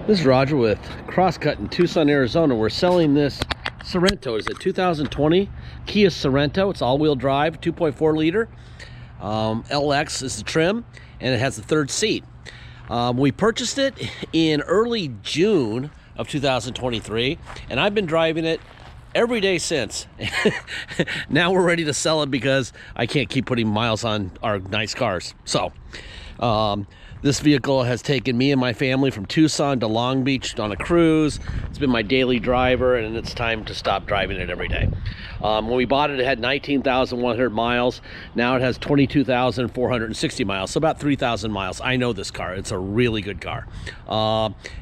This is Roger with Crosscut in Tucson, Arizona. We're selling this Sorento. It's a 2020 Kia Sorento. It's all-wheel drive, 2.4 liter. LX is the trim, and it has the third seat. We purchased it in early June of 2023, and I've been driving it every day since. Now we're ready to sell it because I can't keep putting miles on our nice cars. So this vehicle has taken me and my family from Tucson to Long Beach on a cruise. It's been my daily driver, and it's time to stop driving it every day. When we bought it, it had 19,100 miles. Now it has 22,460 miles, so about 3,000 miles. I know this car. It's a really good car.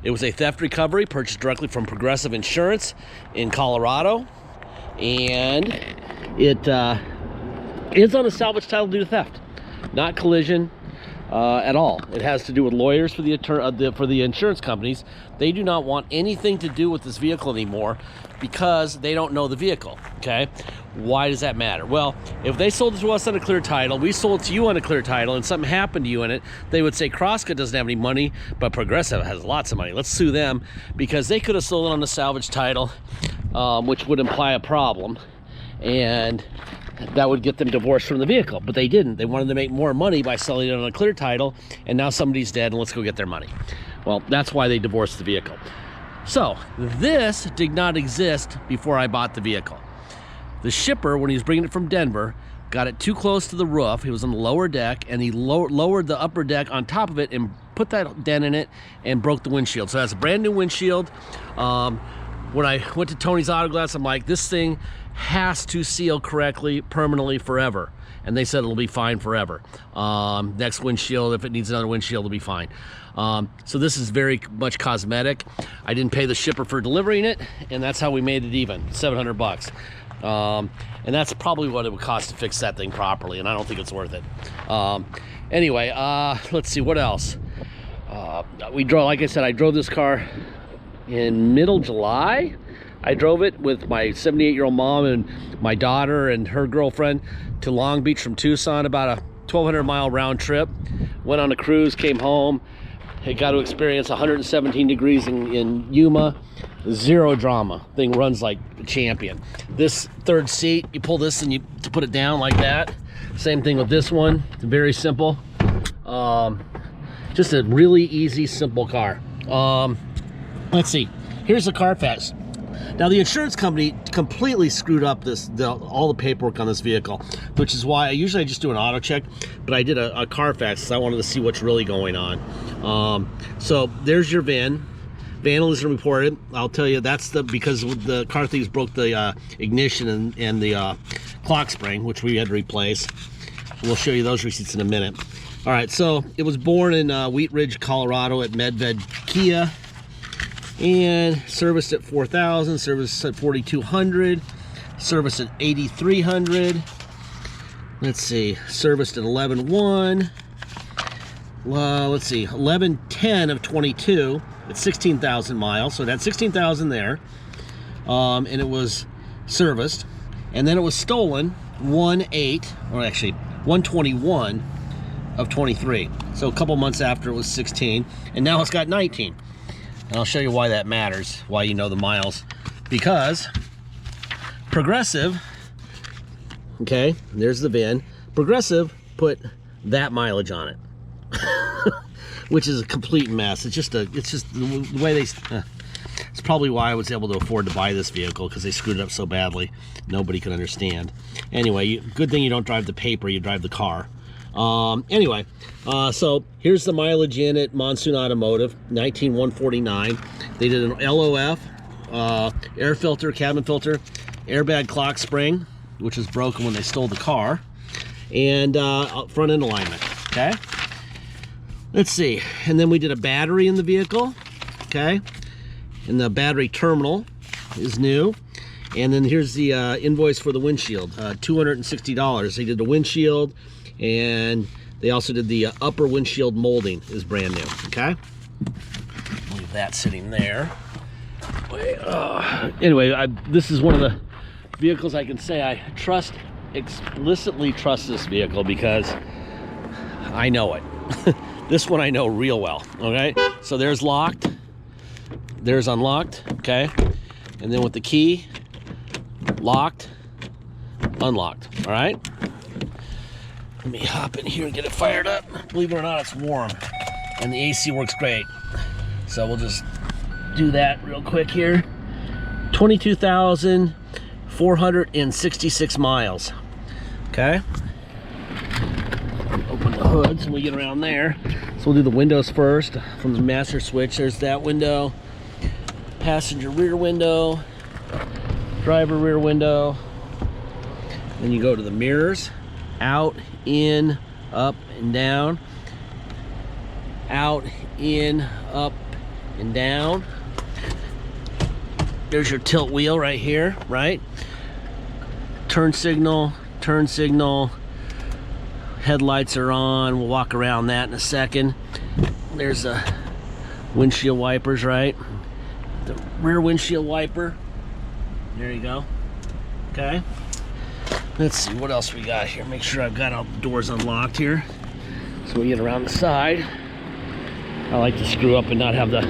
It was a theft recovery purchased directly from Progressive Insurance in Colorado, and it is on a salvage title due to theft, not collision. At all. It has to do with lawyers for the insurance companies. They do not want anything to do with this vehicle anymore because they don't know the vehicle. Okay, why does that matter? Well, if they sold it to us on a clear title, we sold it to you on a clear title, and something happened to you in it, they would say Crosscut doesn't have any money, but Progressive has lots of money. Let's sue them because they could have sold it on a salvage title, which would imply a problem, and that would get them divorced from the vehicle, but they didn't. They wanted to make more money by selling it on a clear title, and now somebody's dead, and let's go get their money. Well, that's why they divorced the vehicle. So this did not exist before I bought the vehicle. The shipper, when he was bringing it from Denver, got it too close to the roof. He was on the lower deck, and he lowered the upper deck on top of it and put that dent in it and broke the windshield. So that's a brand new windshield. When I went to Tony's Auto Glass, I'm like, this thing has to seal correctly, permanently, forever. And they said it'll be fine forever. Next windshield, if it needs another windshield, it'll be fine. So this is very much cosmetic. I didn't pay the shipper for delivering it, and that's how we made it even, $700. And that's probably what it would cost to fix that thing properly, and I don't think it's worth it. Anyway, let's see, what else? Like I said, I drove this car in middle July. I drove it with my 78-year-old mom and my daughter and her girlfriend to Long Beach from Tucson, about a 1,200 mile round trip. Went on a cruise, came home. It got to experience 117 degrees in Yuma. Zero drama. Thing runs like a champion. This third seat, you pull this and you put it down like that. Same thing with this one. It's very simple. Just a really easy, simple car. Let's see. Here's the Carfax. Now, the insurance company completely screwed up all the paperwork on this vehicle, which is why I usually just do an auto check, but I did a Carfax because I wanted to see what's really going on. So there's your VIN. Vandalism reported. I'll tell you, that's because the car thieves broke the ignition and the clock spring, which we had to replace. We'll show you those receipts in a minute. All right, so it was born in Wheat Ridge, Colorado at Medved Kia. And serviced at 4,000, serviced at 4,200, serviced at 8,300. Let's see, serviced at 11,1. Let's see, 11,10 of 22 at 16,000 miles. So it had 16,000 there, and it was serviced, and then it was stolen 1/8, or actually 1/21 of 23. So a couple months after it was 16, and now it's got 19. And I'll show you why that matters, why you know the miles. Because Progressive, okay, there's the VIN. Progressive put that mileage on it, which is a complete mess. It's just the way they, it's probably why I was able to afford to buy this vehicle, because they screwed it up so badly, nobody could understand. Anyway, good thing you don't drive the paper, you drive the car. Anyway, so here's the mileage in at Monsoon Automotive, 19,149. They did an LOF, air filter, cabin filter, airbag clock spring, which was broken when they stole the car, and front end alignment. Okay, let's see. And then we did a battery in the vehicle. Okay, and the battery terminal is new. And then here's the invoice for the windshield, $260. They did the windshield, and they also did the upper windshield molding is brand new. Okay, leave that sitting there. Anyway, this is one of the vehicles I can say I explicitly trust this vehicle because I know it. This one I know real well. Okay, so there's locked. there's unlocked, okay? And then with the key, locked, unlocked, all right? Let me hop in here and get it fired up. Believe it or not, it's warm, and the AC works great. So we'll just do that real quick here. 22,466 miles, okay? Open the hood so we get around there. So we'll do the windows first from the master switch. There's that window, passenger rear window, driver rear window. Then you go to the mirrors, out, in, up, and down, out, in, up, and down. There's your tilt wheel right here, right? Turn signal, headlights are on. We'll walk around that in a second. There's a windshield wipers, right? The rear windshield wiper. There you go. Okay. Let's see what else we got here. Make sure I've got all the doors unlocked here. So we get around the side. I like to screw up and not have the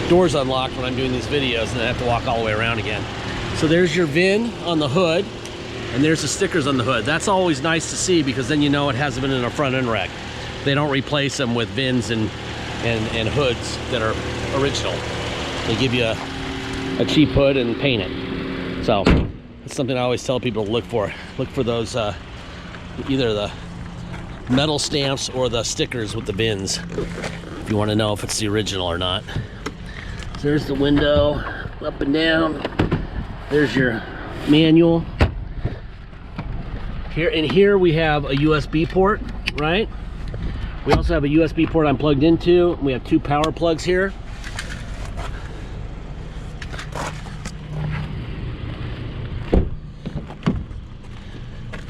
doors unlocked when I'm doing these videos, and I have to walk all the way around again. So there's your VIN on the hood, and there's the stickers on the hood. That's always nice to see, because then you know it hasn't been in a front end wreck. They don't replace them with VINs and hoods that are original. They give you a cheap hood and paint it. So it's something I always tell people to look for. Look for those either the metal stamps or the stickers with the VINs, if you want to know if it's the original or not. So there's the window, up and down. There's your manual. Here we have a USB port, right? We also have a USB port I'm plugged into. We have 2 power plugs here.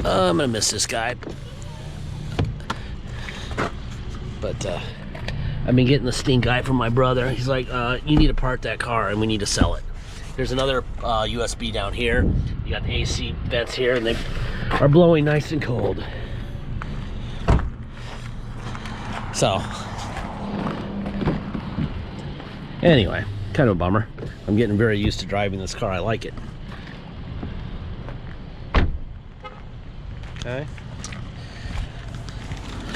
I'm gonna miss this guy, but I've been getting the stink eye from my brother. He's like, you need to part that car and we need to sell it. There's another USB down here. You got the AC vents here, and they are blowing nice and cold. So anyway, kind of a bummer. I'm getting very used to driving this car. I like it. Okay.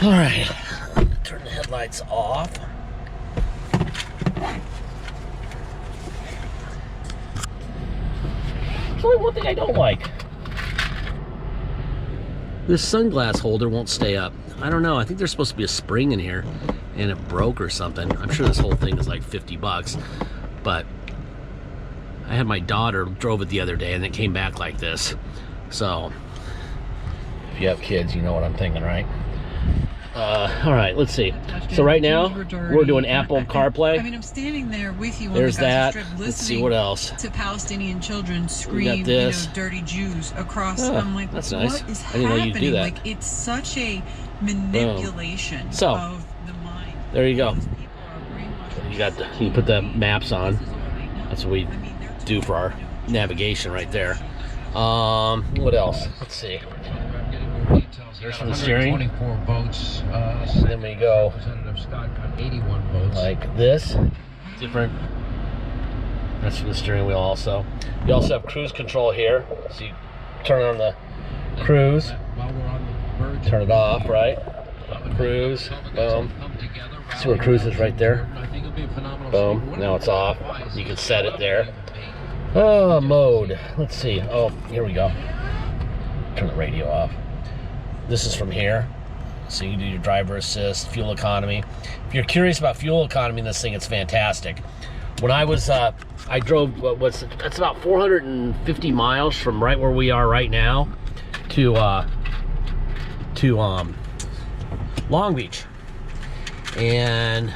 All right. Turn the headlights off. There's only one thing I don't like. This sunglass holder won't stay up. I don't know. I think there's supposed to be a spring in here, and it broke or something. I'm sure this whole thing is like 50 bucks, but I had my daughter drove it the other day, and it came back like this. So if you have kids, you know what I'm thinking, right? All right, let's see. So right now we're doing Apple CarPlay. I mean, I'm standing there with you on There's the Gaza that. Strip, Let's see what else. to Palestinian children scream, got this. dirty Jews across. Oh, I'm like, that's what nice. is I didn't know happening? you'd do that. Like, it's such a manipulation So, of the mind. There you go. These people are brainwashed. You got you put the maps on. That's what we do for our navigation right there. What else? Let's see. There's the steering. 24 votes. Then we go Representative Scott got 81 votes. like this. Different. That's for the steering wheel also. You also have cruise control here. So you turn on the cruise. While we're on the verge, Turn it off, right? Cruise. Boom. See where cruise is right there. I think it'll be a phenomenal Boom. Now it's off. You can set it there. Oh, mode. Let's see. Oh, here we go. Turn the radio off. This is from here. So you can do your driver assist, fuel economy. If you're curious about fuel economy in this thing, it's fantastic. When I was, I drove, that's about 450 miles from right where we are right now to Long Beach. And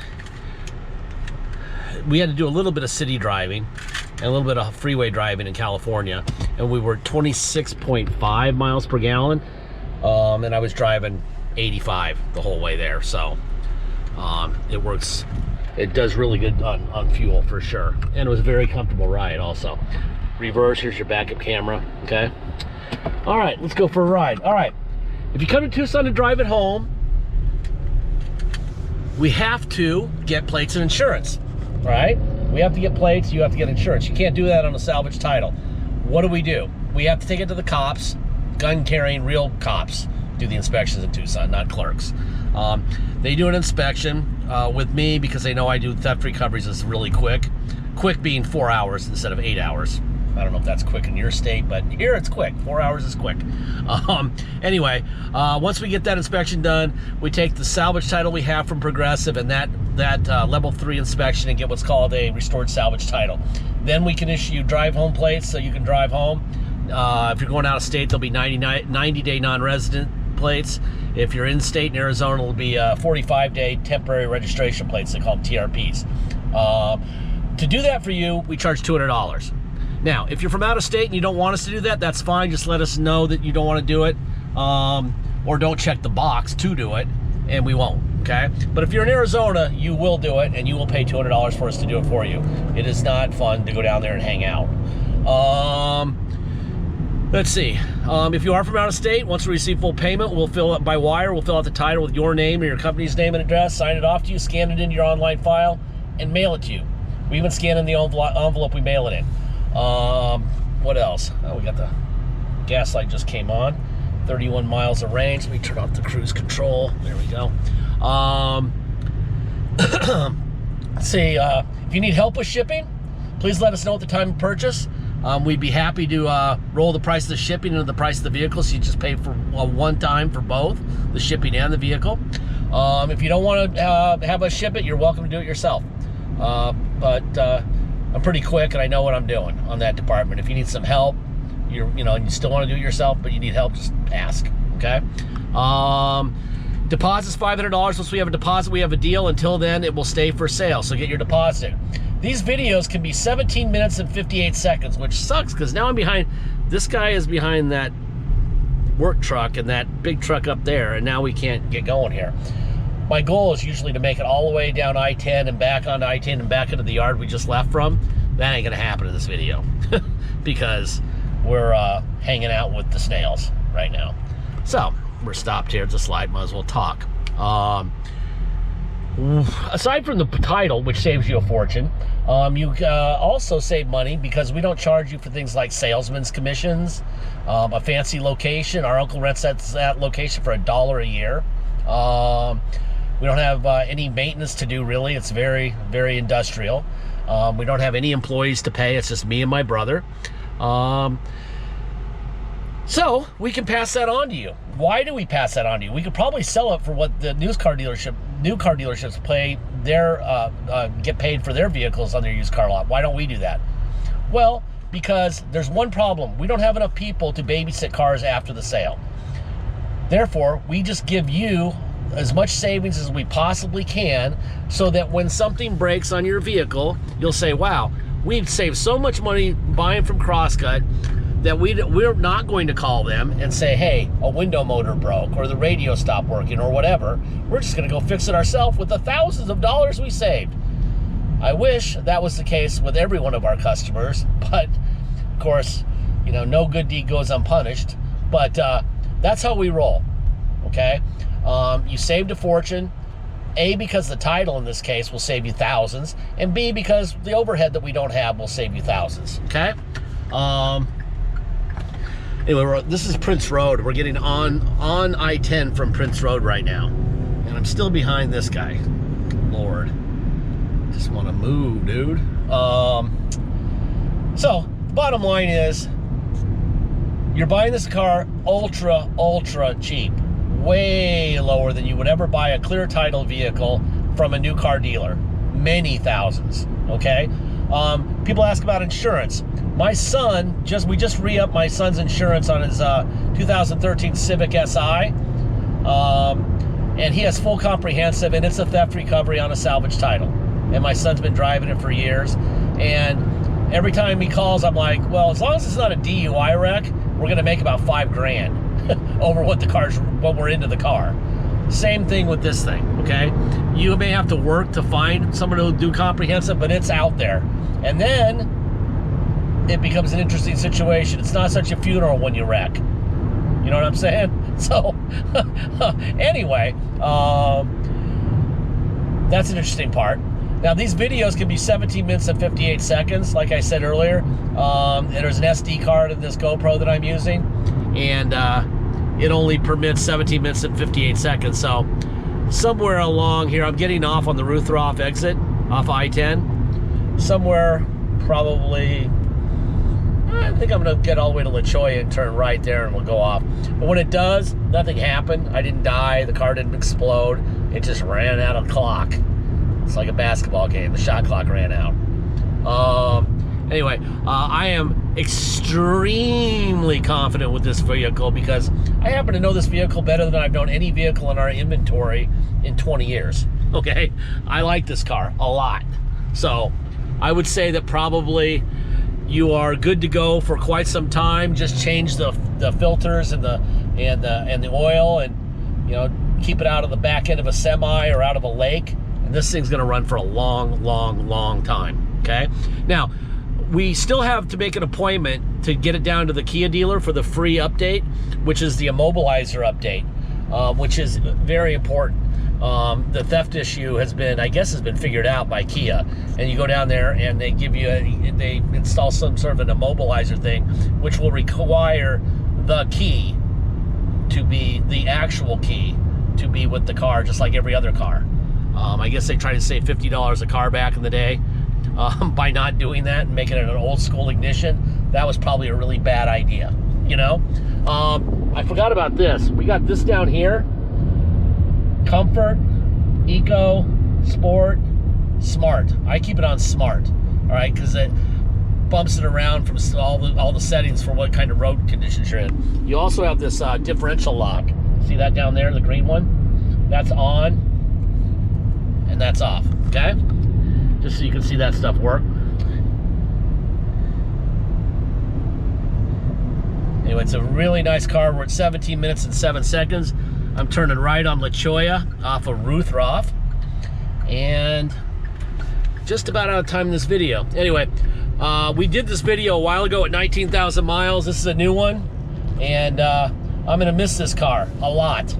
we had to do a little bit of city driving and a little bit of freeway driving in California, and we were 26.5 miles per gallon, and I was driving 85 the whole way there. So it works, it does really good on fuel for sure, and it was a very comfortable ride also. Reverse, here's your backup camera. Okay, all right, let's go for a ride. All right, if you come to Tucson to drive at home, we have to get plates and insurance, right? We have to get plates, you have to get insurance. You can't do that on a salvage title. What do? We have to take it to the cops, gun-carrying real cops do the inspections in Tucson, not clerks. They do an inspection with me because they know I do theft recoveries. It's really quick. Quick being 4 hours instead of 8 hours. I don't know if that's quick in your state, but here it's quick. 4 hours is quick. Anyway, once we get that inspection done, we take the salvage title we have from Progressive and that level 3 inspection and get what's called a restored salvage title. Then we can issue you drive home plates so you can drive home. If you're going out of state, there'll be 90-day non-resident plates. If you're in state in Arizona, it'll be 45-day temporary registration plates. They call them TRPs. To do that for you, we charge $200. Now, if you're from out of state and you don't want us to do that, that's fine. Just let us know that you don't want to do it, or don't check the box to do it, and we won't, okay? But if you're in Arizona, you will do it, and you will pay $200 for us to do it for you. It is not fun to go down there and hang out. Let's see. If you are from out of state, once we receive full payment, we'll fill it by wire. We'll fill out the title with your name and your company's name and address, sign it off to you, scan it into your online file, and mail it to you. We even scan in the envelope we mail it in. What else? Oh, we got the gas light just came on. 31 miles of range. Let me turn off the cruise control. There we go. Let's see. If you need help with shipping, please let us know at the time of purchase. We'd be happy to roll the price of the shipping into the price of the vehicle, so you just pay for one time for both, the shipping and the vehicle. If you don't want to have us ship it, you're welcome to do it yourself. But I'm pretty quick and I know what I'm doing on that department. If you need some help, and you still want to do it yourself, but you need help, just ask, okay? Deposit's $500. Once we have a deposit, we have a deal. Until then, it will stay for sale, so get your deposit. These videos can be 17 minutes and 58 seconds, which sucks because now I'm behind. This guy is behind that work truck and that big truck up there, and now we can't get going here. My goal is usually to make it all the way down I-10 and back onto I-10 and back into the yard we just left from. That ain't gonna happen in this video because we're hanging out with the snails right now. So we're stopped here. It's a slide, might as well talk. Aside from the title, which saves you a fortune, you also save money because we don't charge you for things like salesman's commissions, a fancy location. Our uncle rents that location for $1 a year. We don't have any maintenance to do, really. It's very, very industrial. We don't have any employees to pay. It's just me and my brother. So we can pass that on to you. Why do we pass that on to you? We could probably sell it for what the new car dealerships pay their get paid for their vehicles on their used car lot. Why don't we do that? Well, because there's one problem. We don't have enough people to babysit cars after the sale. Therefore, we just give you as much savings as we possibly can so that when something breaks on your vehicle, you'll say, wow, we've saved so much money buying from Crosscut that we're not going to call them and say, hey, a window motor broke or the radio stopped working or whatever. We're just going to go fix it ourselves with the thousands of dollars we saved. I wish that was the case with every one of our customers, but of course, no good deed goes unpunished. But that's how we roll, okay? You saved a fortune, A, because the title in this case will save you thousands, and B, because the overhead that we don't have will save you thousands, okay? Anyway, this is Prince Road. We're getting on I-10 from Prince Road right now, and I'm still behind this guy. Lord, just want to move, dude. So the bottom line is, you're buying this car ultra cheap, way lower than you would ever buy a clear title vehicle from a new car dealer. Many thousands, okay? People ask about insurance. My son, we just re-upped my son's insurance on his 2013 Civic Si, and he has full comprehensive, and it's a theft recovery on a salvage title. And my son's been driving it for years, and every time he calls, I'm like, well, as long as it's not a DUI wreck, we're gonna make about $5 grand over what we're into the car. Same thing with this thing, okay? You may have to work to find someone who'll do comprehensive, but it's out there. And then it becomes an interesting situation. It's not such a funeral when you wreck. You know what I'm saying? So, anyway, That's an interesting part. Now, these videos can be 17 minutes and 58 seconds, like I said earlier. And there's an SD card in this GoPro that I'm using, and it only permits 17 minutes and 58 seconds. So somewhere along here, I'm getting off on the Ruthroff exit off I-10. Somewhere probably, I think I'm gonna get all the way to La Cholla and turn right there, and we'll go off. But when it does, nothing happened. I didn't die, the car didn't explode. It just ran out of clock. It's like a basketball game. The shot clock ran out. Anyway, I am extremely confident with this vehicle because I happen to know this vehicle better than I've known any vehicle in our inventory in 20 years. Okay? I like this car a lot. So I would say that probably you are good to go for quite some time. Just change the filters and the oil, and you know, keep it out of the back end of a semi or out of a lake. And this thing's gonna run for a long, long, long time, okay? Now, we still have to make an appointment to get it down to the Kia dealer for the free update, which is the immobilizer update, which is very important. The theft issue has been figured out by Kia, and you go down there and they give you they install some sort of an immobilizer thing, which will require the key to be the actual key to be with the car, just like every other car. I guess they tried to save $50 a car back in the day by not doing that and making it an old school ignition. That was probably a really bad idea, you know? I forgot about this. We got this down here. Comfort, Eco, Sport, Smart. I keep it on Smart, all right, because it bumps it around from all the settings for what kind of road conditions you're in. You also have this differential lock. See that down there, the green one? That's on, and that's off, okay? Just so you can see that stuff work. Anyway, it's a really nice car. We're at 17 minutes and 7 seconds. I'm turning right on La Cholla off of Ruthroff, and just about out of time in this video. Anyway, we did this video a while ago at 19,000 miles. This is a new one, and I'm gonna miss this car a lot.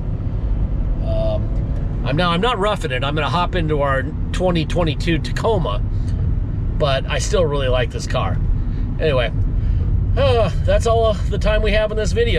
I'm not roughing it. I'm gonna hop into our 2022 Tacoma, but I still really like this car. Anyway, that's all the time we have in this video.